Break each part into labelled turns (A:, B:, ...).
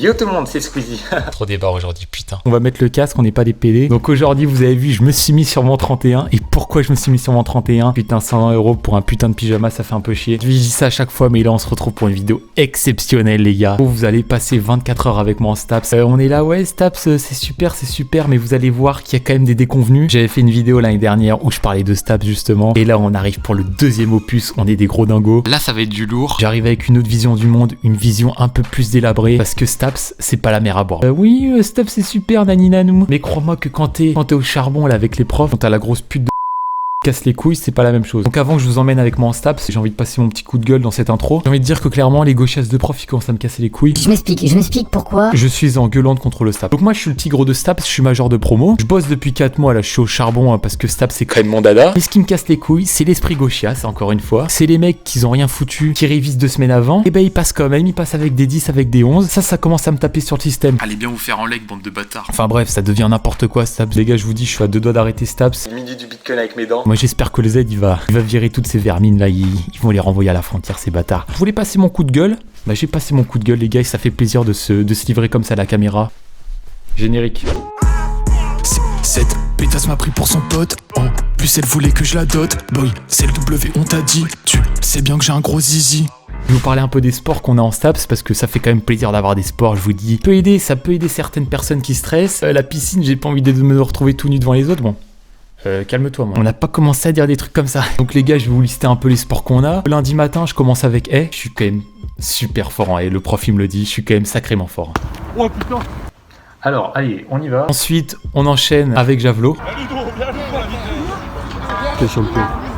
A: Yo tout le monde, c'est Squeezie.
B: Trop débat aujourd'hui, putain.
C: On va mettre le casque, on n'est pas des PD. Donc aujourd'hui, vous avez vu, je me suis mis sur mon 31. Et pourquoi je me suis mis sur mon 31? Putain, 100 € pour un putain de pyjama, ça fait un peu chier. Je dis ça à chaque fois, mais là, on se retrouve pour une vidéo exceptionnelle, les gars. Où vous allez passer 24 heures avec moi en Staps. On est là, ouais, Staps, c'est super, mais vous allez voir qu'il y a quand même des déconvenus. J'avais fait une vidéo l'année dernière où je parlais de Staps, justement. Et là, on arrive pour le deuxième opus. On est des gros dingos.
B: Là, ça va être du lourd.
C: J'arrive avec une autre vision du monde, une vision un peu plus délabrée. Parce que Staps, c'est pas la mer à boire. Oui, Staps, c'est super, nani nanou. Mais crois-moi que quand t'es au charbon, là, avec les profs, quand t'as la grosse pute de casse les couilles, c'est pas la même chose. Donc avant que je vous emmène avec moi en Staps, j'ai envie de passer mon petit coup de gueule dans cette intro. J'ai envie de dire que clairement les gauchasses de profs ils commencent à me casser les couilles.
D: Je m'explique pourquoi.
C: Je suis en gueulante contre le Staps. Donc moi je suis le tigre de Staps, je suis major de promo. Je bosse depuis 4 mois là, je suis au charbon parce que Staps c'est quand même mon dada. Et ce qui me casse les couilles, c'est l'esprit gauchias, encore une fois. C'est les mecs qui ont rien foutu, qui révisent 2 semaines avant. Et ben ils passent quand même, ils passent avec des 10, avec des 11. Ça commence à me taper sur le système.
B: Allez bien vous faire en leg, bande de bâtards.
C: Enfin bref, ça devient n'importe quoi Staps. Les gars, je vous dis, je suis à 2 doigts d'arrêter Staps.
A: Midi du Bitcoin avec mes dents.
C: Moi j'espère que le Z il va virer toutes ces vermines là, ils vont les renvoyer à la frontière ces bâtards. Je voulais passer mon coup de gueule, bah j'ai passé mon coup de gueule les gars et ça fait plaisir de se livrer comme ça à la caméra. Générique.
E: Cette pétasse m'a pris pour son pote. En plus elle voulait que je la dote. Boy, c'est le W on t'a dit. Tu sais bien que j'ai un gros zizi.
C: Je vais vous parler un peu des sports qu'on a en Staps parce que ça fait quand même plaisir d'avoir des sports, je vous dis. Ça peut aider certaines personnes qui stressent. La piscine, j'ai pas envie de me retrouver tout nu devant les autres, bon. Calme-toi, moi. On n'a pas commencé à dire des trucs comme ça. Donc les gars, je vais vous lister un peu les sports qu'on a. Lundi matin, je commence avec je suis quand même super fort en le prof il me le dit, je suis quand même sacrément fort.
A: Oh putain. Alors, allez, on y va.
C: Ensuite, on enchaîne avec javelot.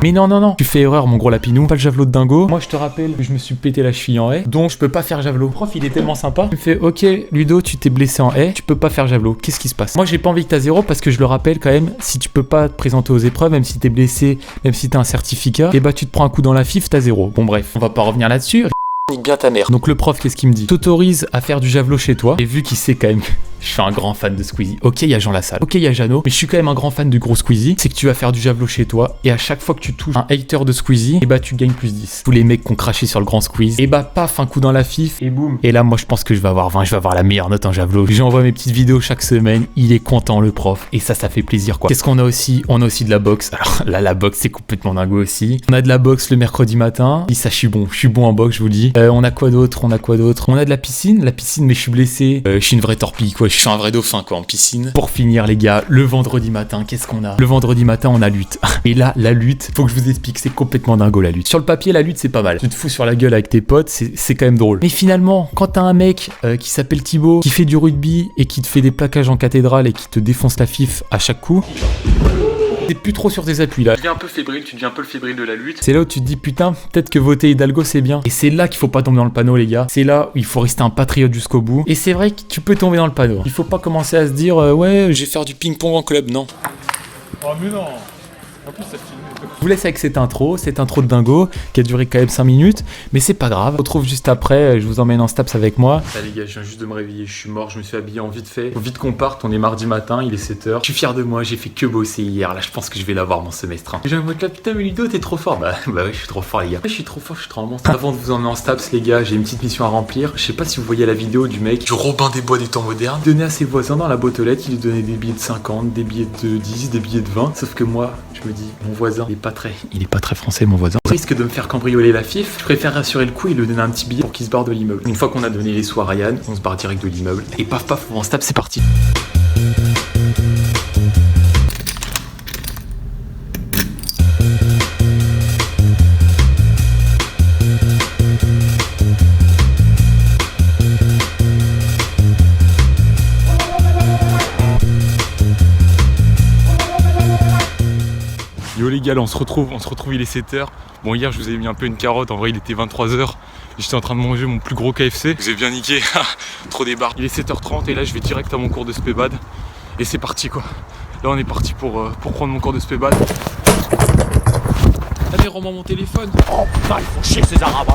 C: Mais non, tu fais erreur mon gros lapinou, pas le javelot de dingo. Moi je te rappelle que je me suis pété la cheville en haie, donc je peux pas faire javelot. Le prof il est tellement sympa, il me fait ok Ludo tu t'es blessé en haie, tu peux pas faire javelot, qu'est-ce qui se passe? Moi j'ai pas envie que t'as 0 parce que je le rappelle quand même, si tu peux pas te présenter aux épreuves, même si t'es blessé, même si t'as un certificat, et bah tu te prends un coup dans la fif, t'as 0. Bon bref, on va pas revenir là-dessus.
A: Nique bien ta mère.
C: Donc le prof qu'est-ce qu'il me dit? T'autorise à faire du javelot chez toi, et vu qu'il sait quand même que je suis un grand fan de Squeezie. Ok, il y a Jean Lassalle, ok, il y a Jeannot, mais je suis quand même un grand fan du gros Squeezie. C'est que tu vas faire du javelot chez toi, et à chaque fois que tu touches un hater de Squeezie, et bah tu gagnes plus 10. Tous les mecs qui ont craché sur le grand Squeeze, et bah paf, un coup dans la fif, et boum. Et là, moi je pense que je vais avoir 20, je vais avoir la meilleure note en javelot. J'envoie mes petites vidéos chaque semaine, il est content le prof, et ça fait plaisir quoi. Qu'est-ce qu'on a aussi? On a aussi de la boxe. Alors là, la boxe c'est complètement dingo aussi. On a de la boxe le mercredi matin, et ça je suis bon en boxe, je vous le dis. On a quoi d'autre? On a de la piscine, mais je suis blessé. Je suis une vraie torpille quoi, je suis un vrai dauphin quoi en piscine. Pour finir les gars, le vendredi matin, qu'est-ce qu'on a? Le vendredi matin on a lutte. Et là, la lutte, faut que je vous explique, c'est complètement dingo la lutte. Sur le papier, la lutte c'est pas mal. Tu te fous sur la gueule avec tes potes, c'est quand même drôle. Mais finalement, quand t'as un mec qui s'appelle Thibaut, qui fait du rugby et qui te fait des plaquages en cathédrale et qui te défonce la fif à chaque coup, t'es plus trop sur tes appuis là.
A: Tu deviens un peu fébrile, de la lutte.
C: C'est là où tu te dis putain, peut-être que voter Hidalgo c'est bien. Et c'est là qu'il faut pas tomber dans le panneau les gars. C'est là où il faut rester un patriote jusqu'au bout. Et c'est vrai que tu peux tomber dans le panneau. Il faut pas commencer à se dire ouais, je vais faire du ping-pong en club, non.
E: Oh mais non. En plus ça filme.
C: Je vous laisse avec cette intro de dingo qui a duré quand même 5 minutes, mais c'est pas grave. On se retrouve juste après, je vous emmène en Staps avec moi.
A: Ah les gars, je viens juste de me réveiller, je suis mort, je me suis habillé en vite fait. Faut vite qu'on parte, on est mardi matin, il est 7h. Je suis fier de moi, j'ai fait que bosser hier, là je pense que je vais l'avoir mon semestre. J'ai un mot de là, putain mais Ludo t'es trop fort. Bah ouais, je suis trop fort les gars. Je suis trop fort, je suis trop un monstre. Avant de vous emmener en Staps les gars, j'ai une petite mission à remplir. Je sais pas si vous voyez la vidéo du mec, du Robin des Bois des temps modernes. Il donnait à ses voisins dans la boîte aux lettres, il lui donnait des billets de 50, des billets de 10, des billets de 20. Sauf que moi, je me dis, mon voisin, il est pas très français mon voisin. Au risque de me faire cambrioler la fif, je préfère rassurer le coup et lui donner un petit billet pour qu'il se barre de l'immeuble. Une fois qu'on a donné les sous à Ryan, on se barre direct de l'immeuble. Et paf paf, on se tape, c'est parti.
E: Yo les gars, là on se retrouve, il est 7h. Bon hier je vous ai mis un peu une carotte, en vrai il était 23h. J'étais en train de manger mon plus gros KFC. Vous avez bien niqué, trop des barres. Il est 7h30 et là je vais direct à mon cours de spébad. Et c'est parti quoi. Là on est parti pour prendre mon cours de spébad. Allez rends-moi mon téléphone.
F: Oh putain, ils font chier ces arabes.